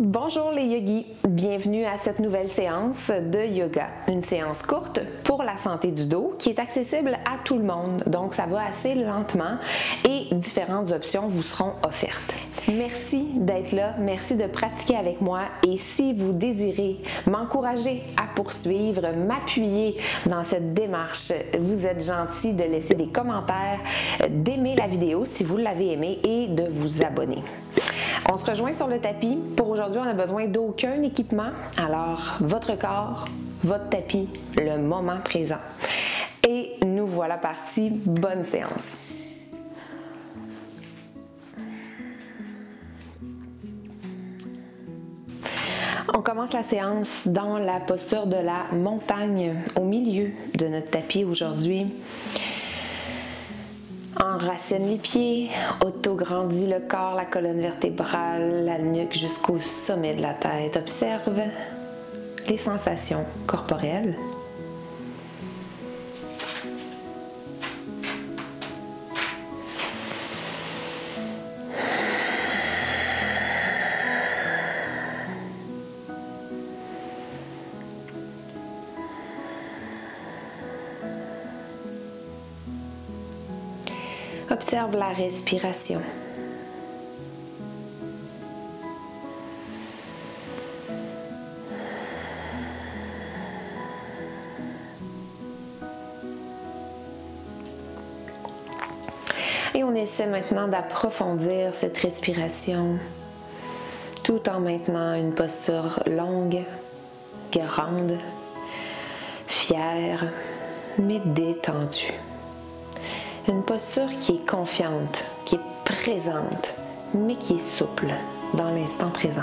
Bonjour les yogis, bienvenue à cette nouvelle séance de yoga. Une séance courte pour la santé du dos qui est accessible à tout le monde, donc ça va assez lentement et différentes options vous seront offertes. Merci d'être là, merci de pratiquer avec moi et si vous désirez m'encourager à poursuivre, m'appuyer dans cette démarche, vous êtes gentil de laisser des commentaires, d'aimer la vidéo si vous l'avez aimée et de vous abonner. On se rejoint sur le tapis. Pour aujourd'hui, on n'a besoin d'aucun équipement. Alors, votre corps, votre tapis, le moment présent. Et nous voilà partis. Bonne séance. On commence la séance dans la posture de la montagne au milieu de notre tapis aujourd'hui. Enracine les pieds, auto-grandis le corps, la colonne vertébrale, la nuque jusqu'au sommet de la tête. Observe les sensations corporelles. Observe la respiration. Et on essaie maintenant d'approfondir cette respiration tout en maintenant une posture longue, grande, fière, mais détendue. Une posture qui est confiante, qui est présente, mais qui est souple dans l'instant présent.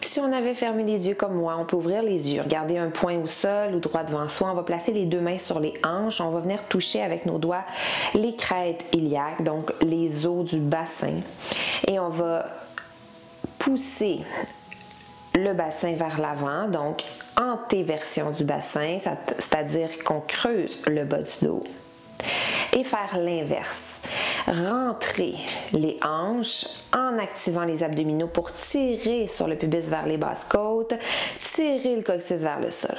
Si on avait fermé les yeux comme moi, on peut ouvrir les yeux, regarder un point au sol ou droit devant soi. On va placer les deux mains sur les hanches. On va venir toucher avec nos doigts les crêtes iliaques, donc les os du bassin. Et on va pousser le bassin vers l'avant, donc antéversion du bassin, c'est-à-dire qu'on creuse le bas du dos. Et faire l'inverse. Rentrer les hanches en activant les abdominaux pour tirer sur le pubis vers les basses côtes, tirer le coccyx vers le sol.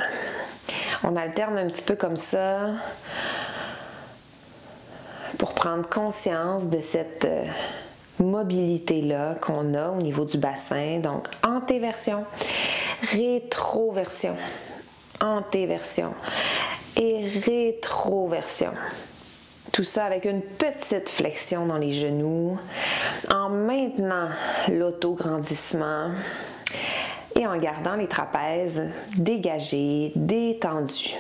On alterne un petit peu comme ça pour prendre conscience de cette mobilité-là qu'on a au niveau du bassin. Donc, antéversion, rétroversion, antéversion et rétroversion. Tout ça avec une petite flexion dans les genoux, en maintenant l'autograndissement et en gardant les trapèzes dégagés, détendus.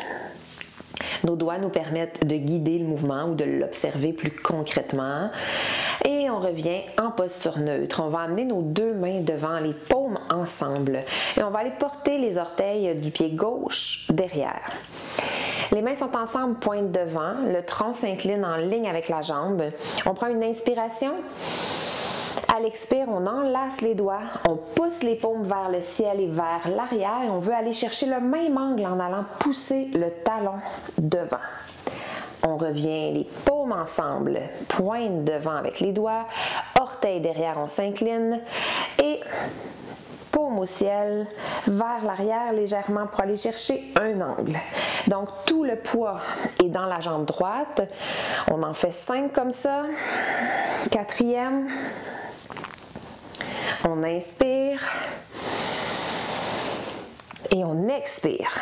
Nos doigts nous permettent de guider le mouvement ou de l'observer plus concrètement. Et on revient en posture neutre. On va amener nos deux mains devant, les paumes ensemble. Et on va aller porter les orteils du pied gauche derrière. Les mains sont ensemble, pointe devant. Le tronc s'incline en ligne avec la jambe. On prend une inspiration. À l'expire, on enlace les doigts, on pousse les paumes vers le ciel et vers l'arrière et on veut aller chercher le même angle en allant pousser le talon devant. On revient les paumes ensemble, pointe devant avec les doigts, orteils derrière, on s'incline et paume au ciel vers l'arrière légèrement pour aller chercher un angle. Donc tout le poids est dans la jambe droite. On en fait 5 comme ça. 4e. On inspire et on expire.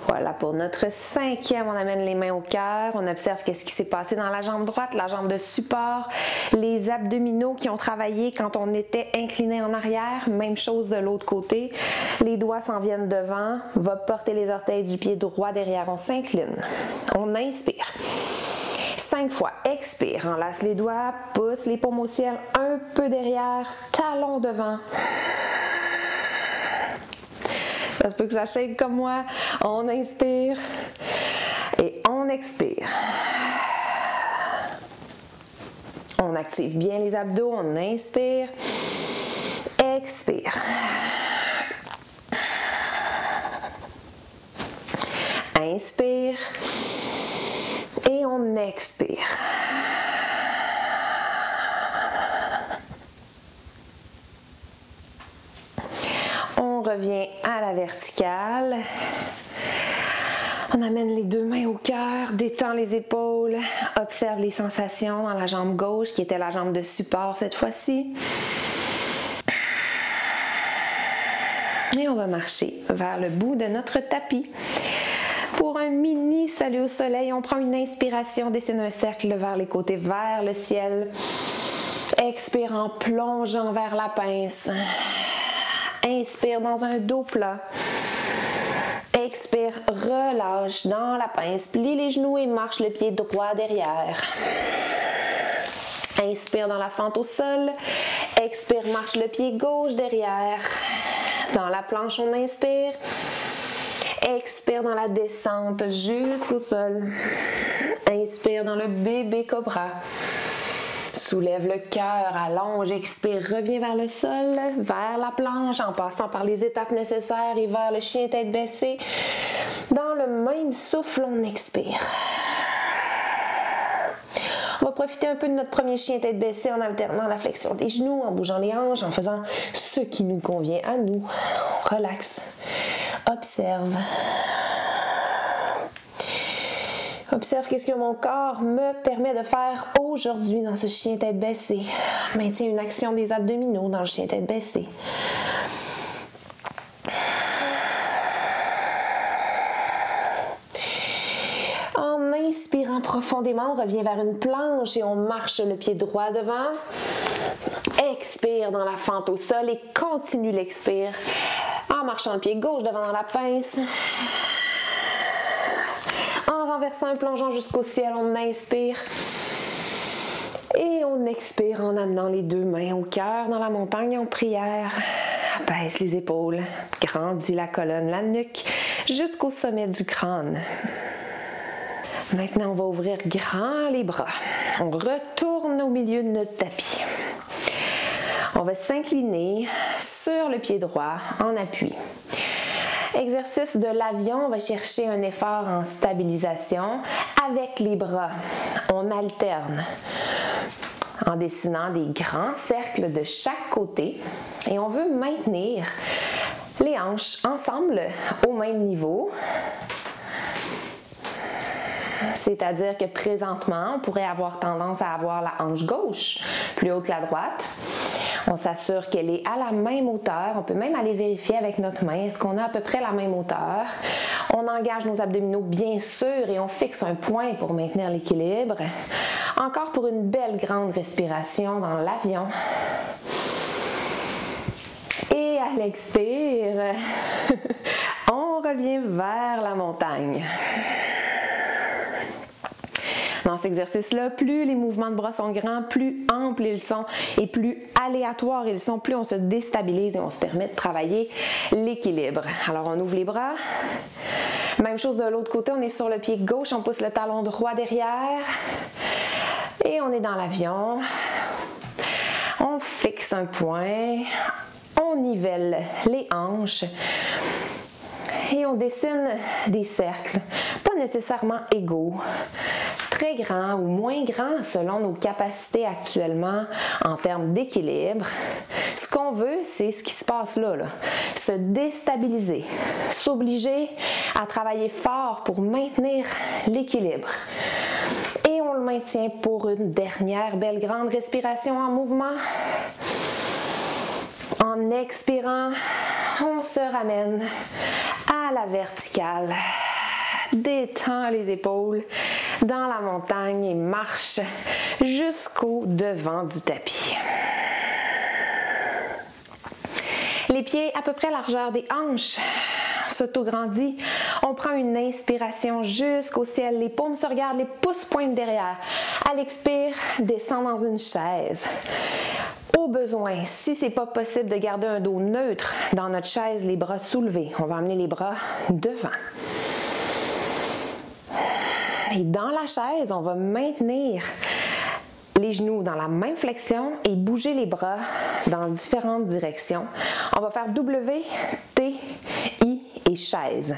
Voilà, pour notre 5e, on amène les mains au cœur, on observe qu'est-ce qui s'est passé dans la jambe droite, la jambe de support, les abdominaux qui ont travaillé quand on était incliné en arrière, même chose de l'autre côté. Les doigts s'en viennent devant, on va porter les orteils du pied droit derrière, on s'incline, on inspire. 5 fois, expire, enlace les doigts, pousse les paumes au ciel, un peu derrière, talon devant. Ça se peut que ça shake comme moi. On inspire et on expire. On active bien les abdos, on inspire, expire. inspire et on expire. On revient à la verticale. On amène les deux mains au cœur, détend les épaules, observe les sensations dans la jambe gauche qui était la jambe de support cette fois-ci. Et on va marcher vers le bout de notre tapis. Pour un mini salut au soleil, on prend une inspiration, dessine un cercle vers les côtés, vers le ciel. Expire en plongeant vers la pince. Inspire dans un dos plat. Expire, relâche dans la pince, plie les genoux et marche le pied droit derrière. Inspire dans la fente au sol. Expire, marche le pied gauche derrière. Dans la planche, on inspire. Expire dans la descente jusqu'au sol. Inspire dans le bébé cobra. Soulève le cœur, allonge, expire, reviens vers le sol, vers la planche en passant par les étapes nécessaires et vers le chien tête baissée. Dans le même souffle, on expire. On va profiter un peu de notre premier chien tête baissée en alternant la flexion des genoux, en bougeant les hanches, en faisant ce qui nous convient à nous. Relaxe. Observe. Observe qu'est-ce que mon corps me permet de faire aujourd'hui dans ce chien tête baissée. Maintiens une action des abdominaux dans le chien tête baissée. En inspirant profondément, on revient vers une planche et on marche le pied droit devant. Expire dans la fente au sol et continue l'expire en marchant le pied gauche devant dans la pince. En renversant et plongeant jusqu'au ciel, on inspire. Et on expire en amenant les deux mains au cœur dans la montagne en prière. Abaisse les épaules, grandis la colonne, la nuque, jusqu'au sommet du crâne. Maintenant, on va ouvrir grand les bras. On retourne au milieu de notre tapis. On va s'incliner sur le pied droit en appui. Exercice de l'avion, on va chercher un effort en stabilisation avec les bras. On alterne en dessinant des grands cercles de chaque côté et on veut maintenir les hanches ensemble au même niveau. C'est-à-dire que présentement, on pourrait avoir tendance à avoir la hanche gauche plus haute que la droite. On s'assure qu'elle est à la même hauteur. On peut même aller vérifier avec notre main. Est-ce qu'on a à peu près la même hauteur? On engage nos abdominaux bien sûr et on fixe un point pour maintenir l'équilibre. Encore pour une belle grande respiration dans l'avion. Et à l'expire, on revient vers la montagne. Dans cet exercice-là, plus les mouvements de bras sont grands, plus amples ils sont et plus aléatoires ils sont, plus on se déstabilise et on se permet de travailler l'équilibre. Alors on ouvre les bras. Même chose de l'autre côté, on est sur le pied gauche, on pousse le talon droit derrière et on est dans l'avion. On fixe un point, on nivelle les hanches. Et on dessine des cercles, pas nécessairement égaux, très grands ou moins grands selon nos capacités actuellement en termes d'équilibre. Ce qu'on veut, c'est ce qui se passe là, se déstabiliser, s'obliger à travailler fort pour maintenir l'équilibre. Et on le maintient pour une dernière belle grande respiration en mouvement. En expirant, on se ramène à la verticale. Détends les épaules dans la montagne et marche jusqu'au devant du tapis. Les pieds à peu près largeur des hanches. On s'auto-grandit. On prend une inspiration jusqu'au ciel. Les paumes se regardent, les pouces pointent derrière. À l'expire, descend dans une chaise. Au besoin, si ce n'est pas possible de garder un dos neutre dans notre chaise, les bras soulevés, on va amener les bras devant. Et dans la chaise, on va maintenir les genoux dans la même flexion et bouger les bras dans différentes directions. On va faire W, T, I et chaises.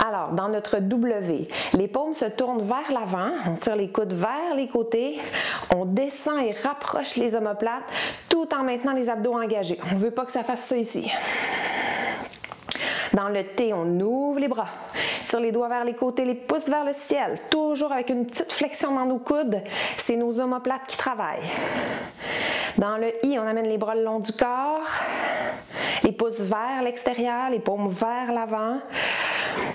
Alors, dans notre W, les paumes se tournent vers l'avant, on tire les coudes vers les côtés, on descend et rapproche les omoplates tout en maintenant les abdos engagés. On ne veut pas que ça fasse ça ici. Dans le T, on ouvre les bras, tire les doigts vers les côtés, les pouces vers le ciel, toujours avec une petite flexion dans nos coudes. C'est nos omoplates qui travaillent. Dans le I, on amène les bras le long du corps, les pouces vers l'extérieur, les paumes vers l'avant.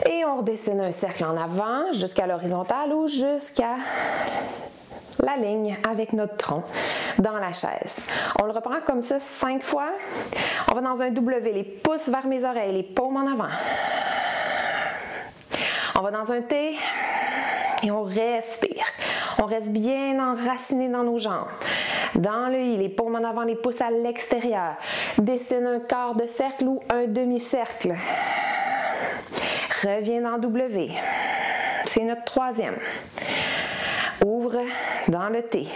Et on redessine un cercle en avant jusqu'à l'horizontale ou jusqu'à la ligne avec notre tronc dans la chaise. On le reprend comme ça 5 fois. On va dans un W, les pouces vers mes oreilles, les paumes en avant. On va dans un T et on respire. On reste bien enraciné dans nos jambes. Dans le I, les paumes en avant, les pouces à l'extérieur. Dessine un quart de cercle ou un demi-cercle. Reviens dans W. C'est notre troisième. Ouvre dans le T.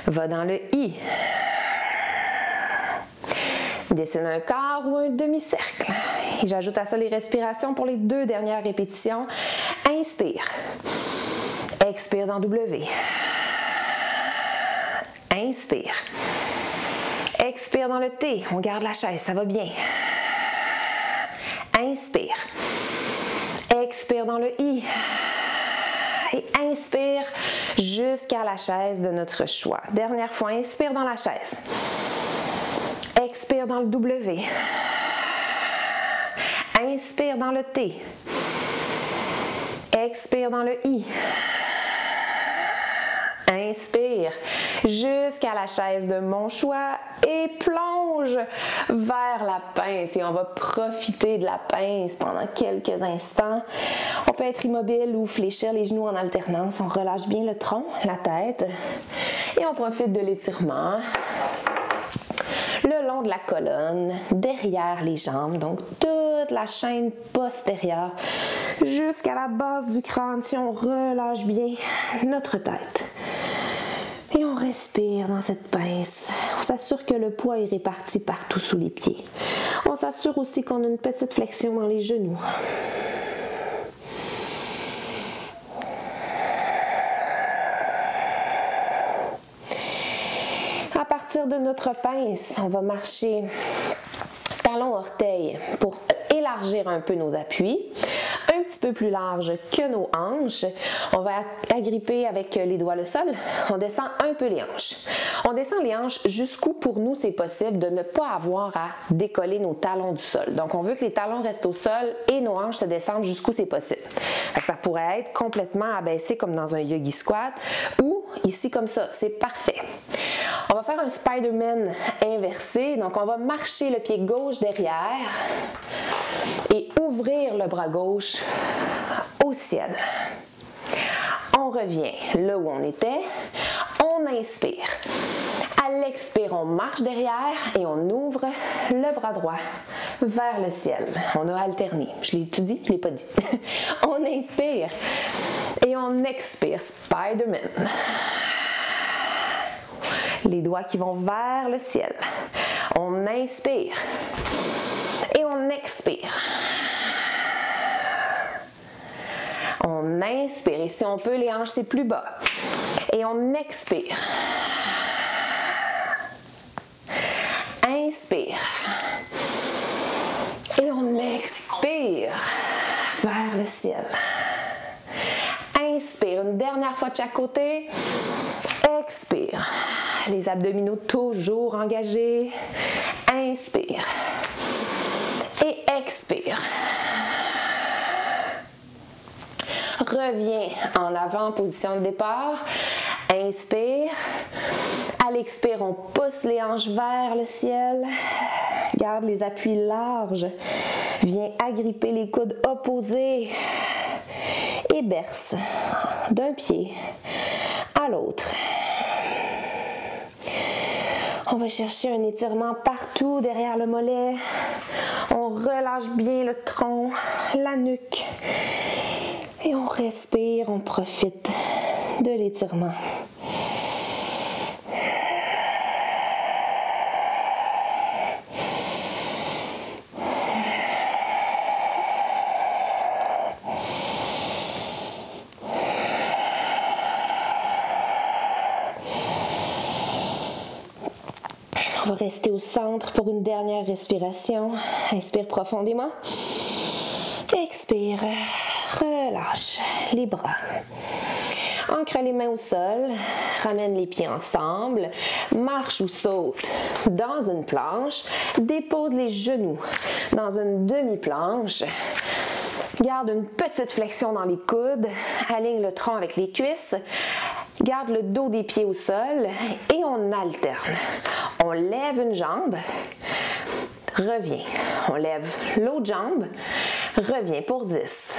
Va dans le I. Dessine un quart ou un demi-cercle. Et j'ajoute à ça les respirations pour les 2 dernières répétitions. Inspire. Expire dans W. Inspire. Expire dans le T. On garde la chaise, ça va bien. Inspire. Expire dans le I. Et inspire jusqu'à la chaise de notre choix. Dernière fois, inspire dans la chaise. Expire dans le W. Inspire dans le T. Expire dans le I. Inspire jusqu'à la chaise de mon choix et plonge vers la pince. Et on va profiter de la pince pendant quelques instants. On peut être immobile ou fléchir les genoux en alternance. On relâche bien le tronc, la tête et on profite de l'étirement le long de la colonne, derrière les jambes, donc toute la chaîne postérieure jusqu'à la base du crâne si on relâche bien notre tête. Et on respire dans cette pince. On s'assure que le poids est réparti partout sous les pieds. On s'assure aussi qu'on a une petite flexion dans les genoux. À partir de notre pince, on va marcher talon-orteil pour élargir un peu nos appuis. Un petit peu plus large que nos hanches. On va agripper avec les doigts le sol. On descend un peu les hanches. On descend les hanches jusqu'où pour nous c'est possible de ne pas avoir à décoller nos talons du sol. Donc on veut que les talons restent au sol et nos hanches se descendent jusqu'où c'est possible. Ça pourrait être complètement abaissé comme dans un yogi squat ou ici comme ça, c'est parfait. On va faire un Spider-Man inversé. Donc on va marcher le pied gauche derrière et ouvrir le bras gauche au ciel. On revient là où on était. On inspire. À l'expire, on marche derrière et on ouvre le bras droit vers le ciel. On a alterné. Je l'ai-tu dit? Je ne l'ai pas dit. On inspire et on expire. Spider-Man. Les doigts qui vont vers le ciel. On inspire et on expire. On inspire et si on peut, les hanches c'est plus bas. Et on expire. Inspire. Et on expire vers le ciel. Inspire, une dernière fois de chaque côté. Expire. Les abdominaux toujours engagés. Inspire. Et expire. Reviens en avant, position de départ. Inspire. À l'expire, on pousse les hanches vers le ciel. Garde les appuis larges. Viens agripper les coudes opposés. Et berce d'un pied à l'autre. On va chercher un étirement partout derrière le mollet. On relâche bien le tronc, la nuque. Et on respire, on profite de l'étirement. va rester au centre pour une dernière respiration. Inspire profondément. Expire. Relâche les bras. Ancre les mains au sol, ramène les pieds ensemble, marche ou saute dans une planche, dépose les genoux dans une demi-planche, garde une petite flexion dans les coudes, aligne le tronc avec les cuisses, garde le dos des pieds au sol et on alterne. On lève une jambe, revient, on lève l'autre jambe, revient pour 10,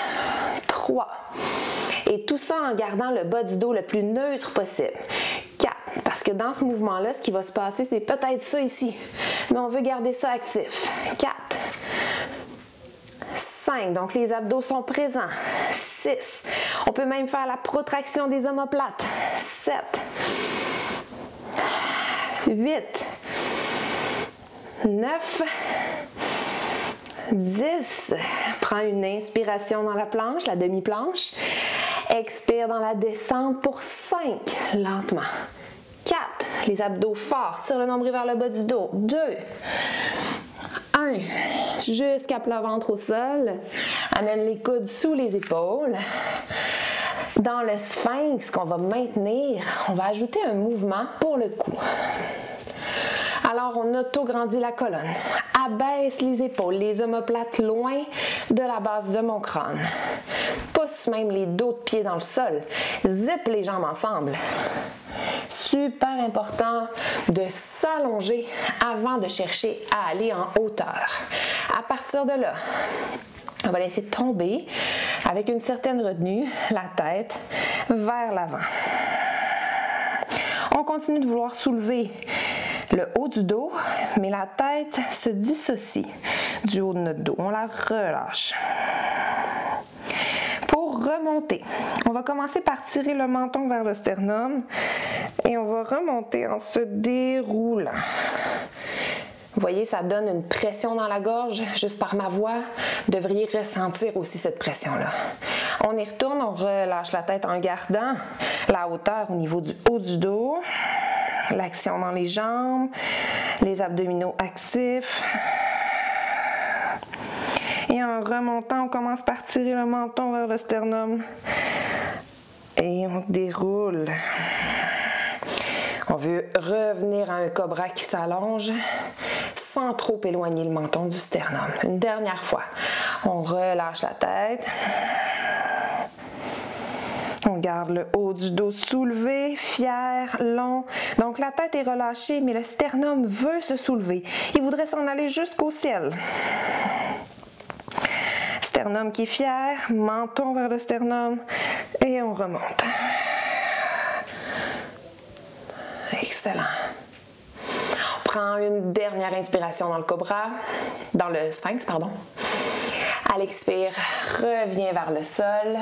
3, et tout ça en gardant le bas du dos le plus neutre possible. 4, parce que dans ce mouvement-là, ce qui va se passer, c'est peut-être ça ici, mais on veut garder ça actif. 4, 5, donc les abdos sont présents. 6, on peut même faire la protraction des omoplates. 7, 8, 9, 10. Prends une inspiration dans la planche, la demi-planche. Expire dans la descente pour 5, lentement. 4, les abdos forts, tire le nombril vers le bas du dos. 2, 1, jusqu'à plat ventre au sol. Amène les coudes sous les épaules. Dans le sphinx qu'on va maintenir, on va ajouter un mouvement pour le cou. Alors, on auto-grandit la colonne. Abaisse les épaules, les omoplates loin de la base de mon crâne. Pousse même les dos de pied dans le sol. Zip les jambes ensemble. Super important de s'allonger avant de chercher à aller en hauteur. À partir de là, on va laisser tomber avec une certaine retenue la tête vers l'avant. On continue de vouloir soulever le haut du dos, mais la tête se dissocie du haut de notre dos. On la relâche. Pour remonter, on va commencer par tirer le menton vers le sternum et on va remonter en se déroulant. Vous voyez, ça donne une pression dans la gorge, juste par ma voix. Vous devriez ressentir aussi cette pression-là. On y retourne, on relâche la tête en gardant la hauteur au niveau du haut du dos. L'action dans les jambes, les abdominaux actifs. Et en remontant, on commence par tirer le menton vers le sternum. Et on déroule. On veut revenir à un cobra qui s'allonge sans trop éloigner le menton du sternum. Une dernière fois. On relâche la tête. On garde le haut du dos soulevé, fier, long. Donc la tête est relâchée, mais le sternum veut se soulever. Il voudrait s'en aller jusqu'au ciel. Sternum qui est fier, menton vers le sternum et on remonte. Excellent. On prend une dernière inspiration dans le cobra, dans le sphinx, pardon. À l'expire, reviens vers le sol,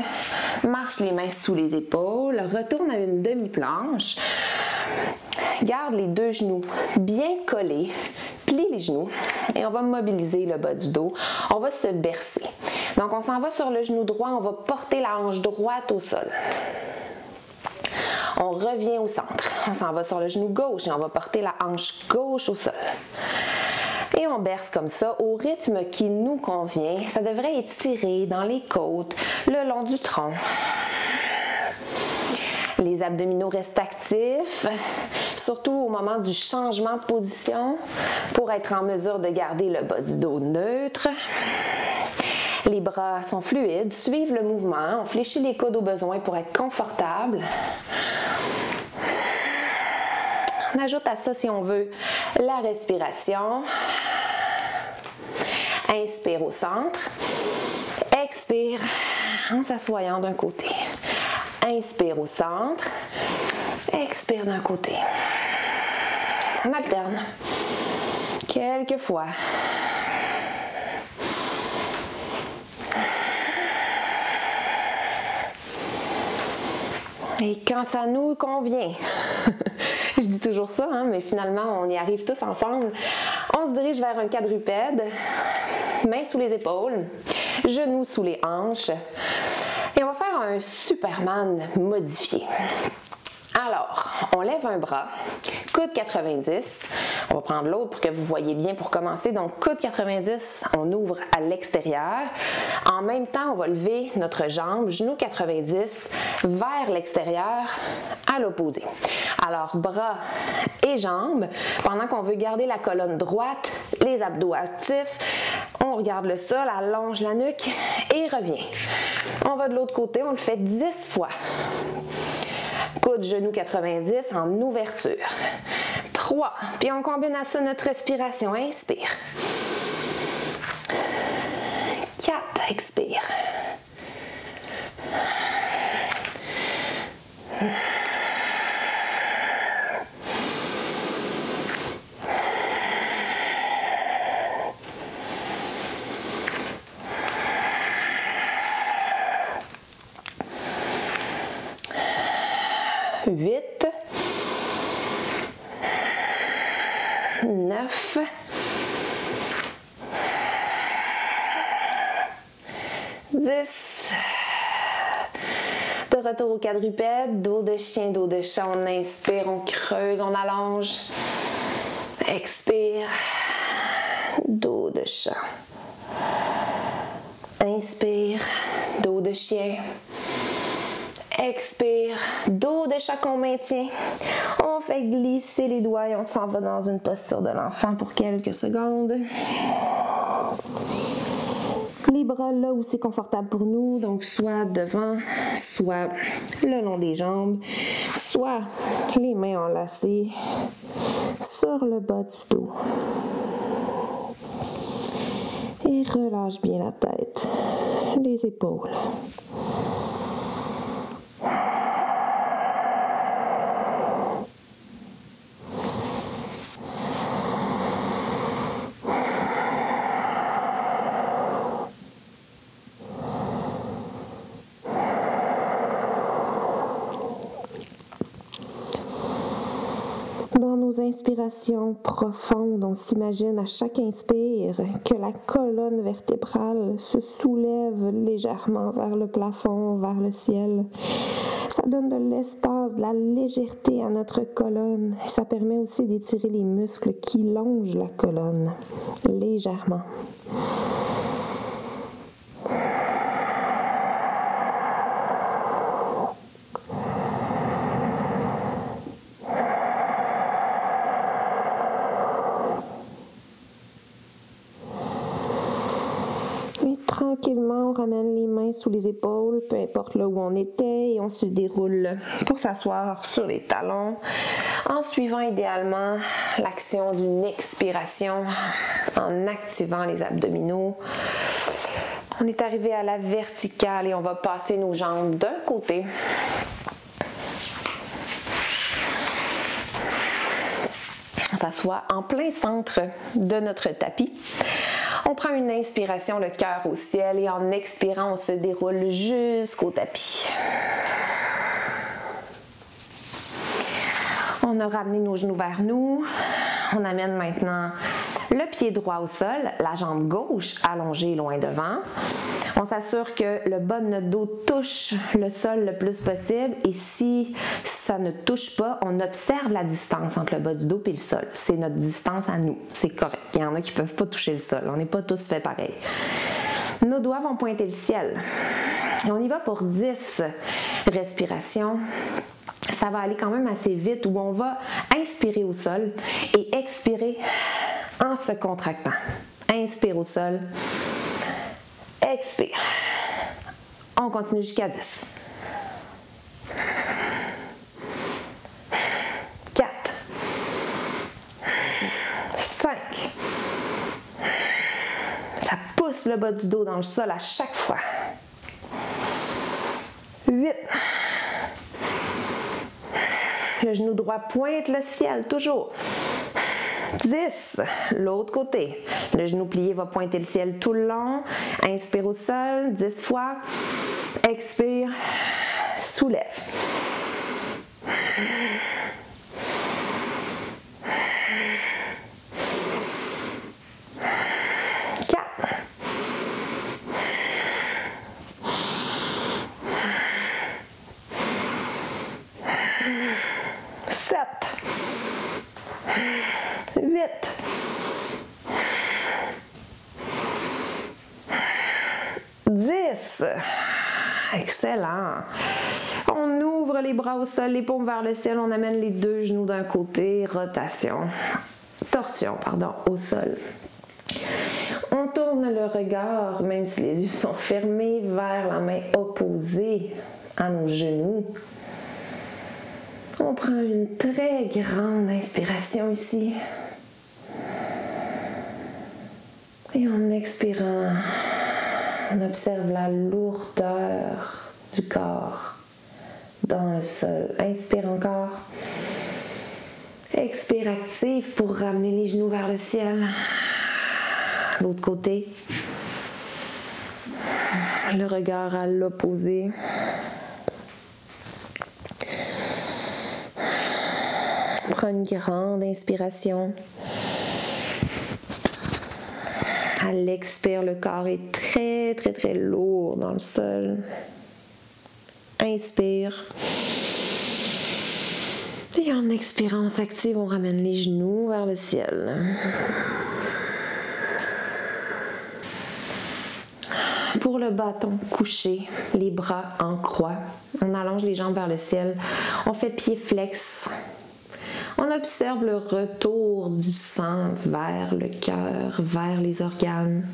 marche les mains sous les épaules, retourne à une demi-planche, garde les deux genoux bien collés, plie les genoux et on va mobiliser le bas du dos, on va se bercer. Donc on s'en va sur le genou droit, on va porter la hanche droite au sol. On revient au centre, on s'en va sur le genou gauche et on va porter la hanche gauche au sol. Et on berce comme ça au rythme qui nous convient. Ça devrait étirer dans les côtes, le long du tronc. Les abdominaux restent actifs, surtout au moment du changement de position, pour être en mesure de garder le bas du dos neutre. Les bras sont fluides, suivent le mouvement. On fléchit les coudes au besoin pour être confortable. On ajoute à ça, si on veut, la respiration. Inspire au centre. Expire en s'assoyant d'un côté. Inspire au centre. Expire d'un côté. On alterne. Quelques fois. Et quand ça nous convient, je dis toujours ça, hein, mais finalement, on y arrive tous ensemble. On se dirige vers un quadrupède, mains sous les épaules, genoux sous les hanches. Et on va faire un Superman modifié. Alors, on lève un bras, coude 90. On va prendre l'autre pour que vous voyez bien pour commencer. Donc, coude 90, on ouvre à l'extérieur. En même temps, on va lever notre jambe, genou 90, vers l'extérieur, à l'opposé. Alors, bras et jambes. Pendant qu'on veut garder la colonne droite, les abdos actifs, on regarde le sol, allonge la nuque et revient. On va de l'autre côté, on le fait 10 fois. Coude, genou 90 en ouverture. 3. Puis on combine à ça notre respiration. Inspire. 4. Expire. 8, 9, 10. De retour au quadrupède, dos de chien, dos de chat. On inspire, on creuse, on allonge. Expire, dos de chat. Inspire, dos de chien. Expire, dos de chat qu'on maintient. On fait glisser les doigts et on s'en va dans une posture de l'enfant pour quelques secondes. Les bras là où c'est confortable pour nous, donc soit devant, soit le long des jambes, soit les mains enlacées sur le bas du dos. Et relâche bien la tête, les épaules. Dans nos inspirations profondes, on s'imagine à chaque inspire que la colonne vertébrale se soulève légèrement vers le plafond, vers le ciel. Ça donne de l'espace, de la légèreté à notre colonne. Ça permet aussi d'étirer les muscles qui longent la colonne légèrement. Et tranquillement, on ramène les mains sous les épaules, peu importe là où on était, et on se déroule pour s'asseoir sur les talons, en suivant idéalement l'action d'une expiration, en activant les abdominaux. On est arrivé à la verticale et on va passer nos jambes d'un côté. On s'assoit en plein centre de notre tapis. On prend une inspiration, le cœur au ciel, et en expirant, on se déroule jusqu'au tapis. On a ramené nos genoux vers nous. On amène maintenant le pied droit au sol, la jambe gauche allongée loin devant. On s'assure que le bas de notre dos touche le sol le plus possible, et si ça ne touche pas, on observe la distance entre le bas du dos et le sol. C'est notre distance à nous, c'est correct. Il y en a qui ne peuvent pas toucher le sol, on n'est pas tous faits pareil. Nos doigts vont pointer le ciel. Et on y va pour 10 respirations. Ça va aller quand même assez vite, où on va inspirer au sol et expirer en se contractant. Inspire au sol. Expire. On continue jusqu'à 10. 4. 5. Ça pousse le bas du dos dans le sol à chaque fois. 8. Le genou droit pointe le ciel, toujours. 10. L'autre côté. Le genou plié va pointer le ciel tout le long. Inspire au sol, 10 fois. Expire, soulève. 4. 3. Yes! Excellent! On ouvre les bras au sol, les paumes vers le ciel, on amène les deux genoux d'un côté, torsion, au sol. On tourne le regard, même si les yeux sont fermés, vers la main opposée à nos genoux. On prend une très grande inspiration ici. Et en expirant, on observe la lourdeur du corps dans le sol. Inspire encore. Expire active pour ramener les genoux vers le ciel. L'autre côté. Le regard à l'opposé. Prends une grande inspiration. À l'expire, le corps est très, très, très lourd dans le sol. Inspire. Et en expirant, on s'active, on ramène les genoux vers le ciel. Pour le bâton couché, les bras en croix, on allonge les jambes vers le ciel. On fait pied flex. On observe le retour du sang vers le cœur, vers les organes.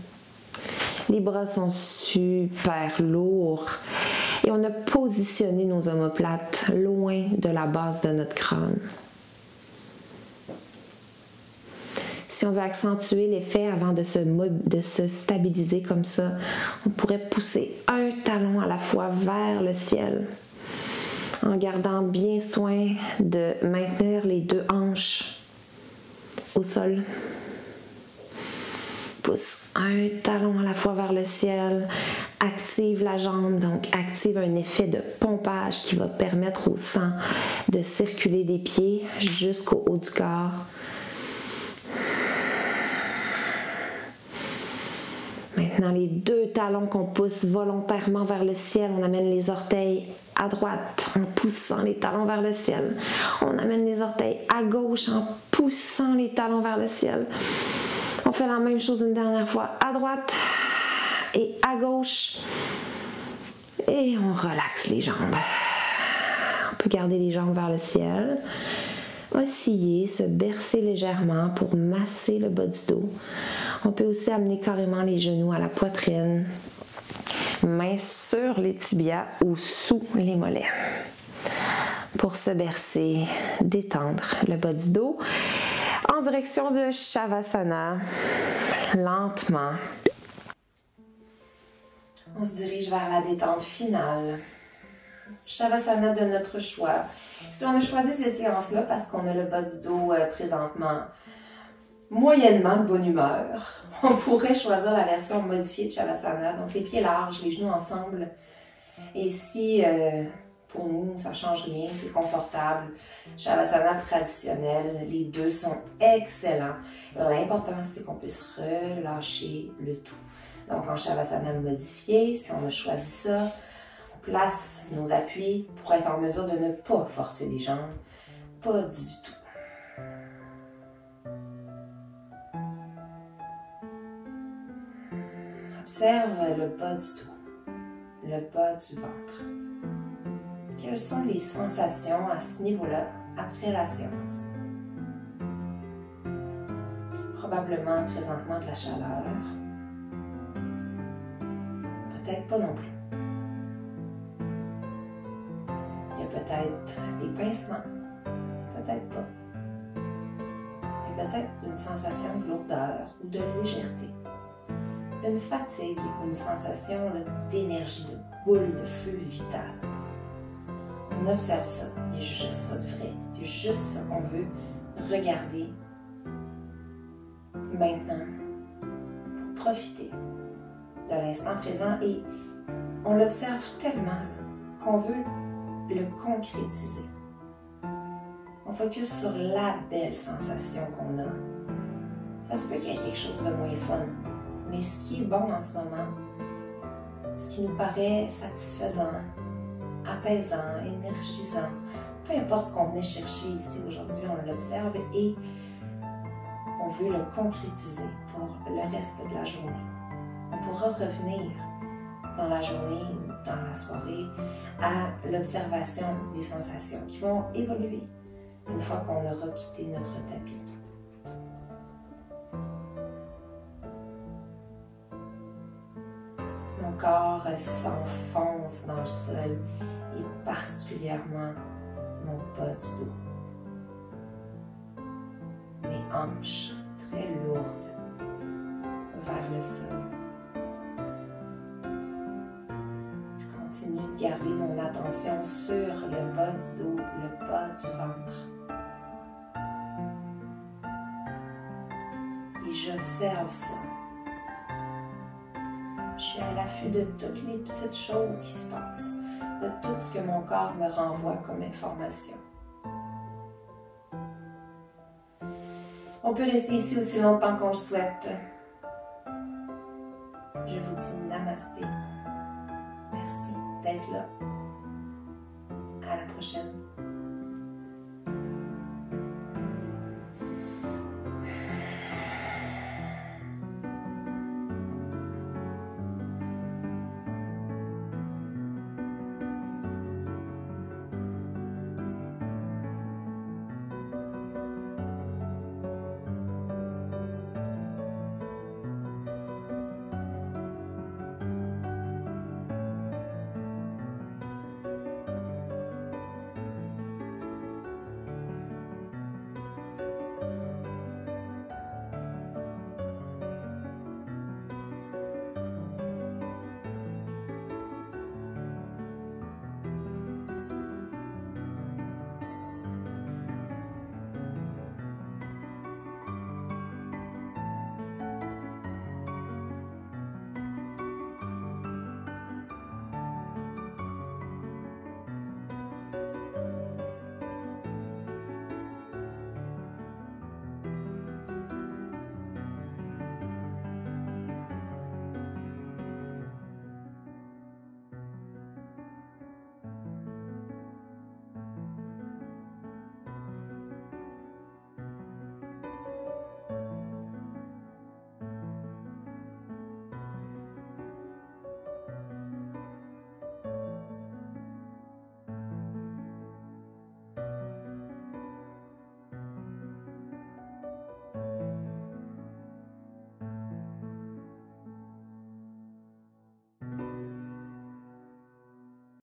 Les bras sont super lourds et on a positionné nos omoplates loin de la base de notre crâne. Si on veut accentuer l'effet avant de se stabiliser comme ça, on pourrait pousser un talon à la fois vers le ciel, en gardant bien soin de maintenir les deux hanches au sol. Pousse un talon à la fois vers le ciel, active la jambe, donc active un effet de pompage qui va permettre au sang de circuler des pieds jusqu'au haut du corps. Maintenant, les deux talons qu'on pousse volontairement vers le ciel, on amène les orteils à droite en poussant les talons vers le ciel. On amène les orteils à gauche en poussant les talons vers le ciel. On fait la même chose une dernière fois à droite et à gauche. Et on relaxe les jambes. On peut garder les jambes vers le ciel. Osciller, se bercer légèrement pour masser le bas du dos. On peut aussi amener carrément les genoux à la poitrine, mains sur les tibias ou sous les mollets. Pour se bercer, détendre le bas du dos en direction de Shavasana, lentement. On se dirige vers la détente finale. Shavasana de notre choix. Si on a choisi cette séance-là parce qu'on a le bas du dos présentement moyennement de bonne humeur, on pourrait choisir la version modifiée de Shavasana, donc les pieds larges, les genoux ensemble. Et si pour nous ça change rien, c'est confortable, Shavasana traditionnel, les deux sont excellents. L'important c'est qu'on puisse relâcher le tout. Donc en Shavasana modifié, si on a choisi ça, on place nos appuis pour être en mesure de ne pas forcer les jambes, pas du tout. Observe le bas du dos, le bas du ventre. Quelles sont les sensations à ce niveau-là après la séance? Probablement présentement de la chaleur. Peut-être pas non plus. Il y a peut-être des pincements, peut-être pas. Il y a peut-être une sensation de lourdeur ou de légèreté. Une fatigue ou une sensation d'énergie, de boule de feu vital. On observe ça, il y a juste ça de vrai, il y a juste ça qu'on veut regarder maintenant pour profiter de l'instant présent et on l'observe tellement qu'on veut le concrétiser. On focus sur la belle sensation qu'on a. Ça se peut qu'il y ait quelque chose de moins le fun. Mais ce qui est bon en ce moment, ce qui nous paraît satisfaisant, apaisant, énergisant, peu importe ce qu'on venait chercher ici aujourd'hui, on l'observe et on veut le concrétiser pour le reste de la journée. On pourra revenir dans la journée ou dans la soirée à l'observation des sensations qui vont évoluer une fois qu'on aura quitté notre tapis. Mon corps s'enfonce dans le sol et particulièrement mon bas du dos. Mes hanches très lourdes vers le sol. Je continue de garder mon attention sur le bas du dos, le bas du ventre. Et j'observe ça. Je suis à l'affût de toutes les petites choses qui se passent, de tout ce que mon corps me renvoie comme information. On peut rester ici aussi longtemps qu'on le souhaite. Je vous dis namasté. Merci d'être là. À la prochaine.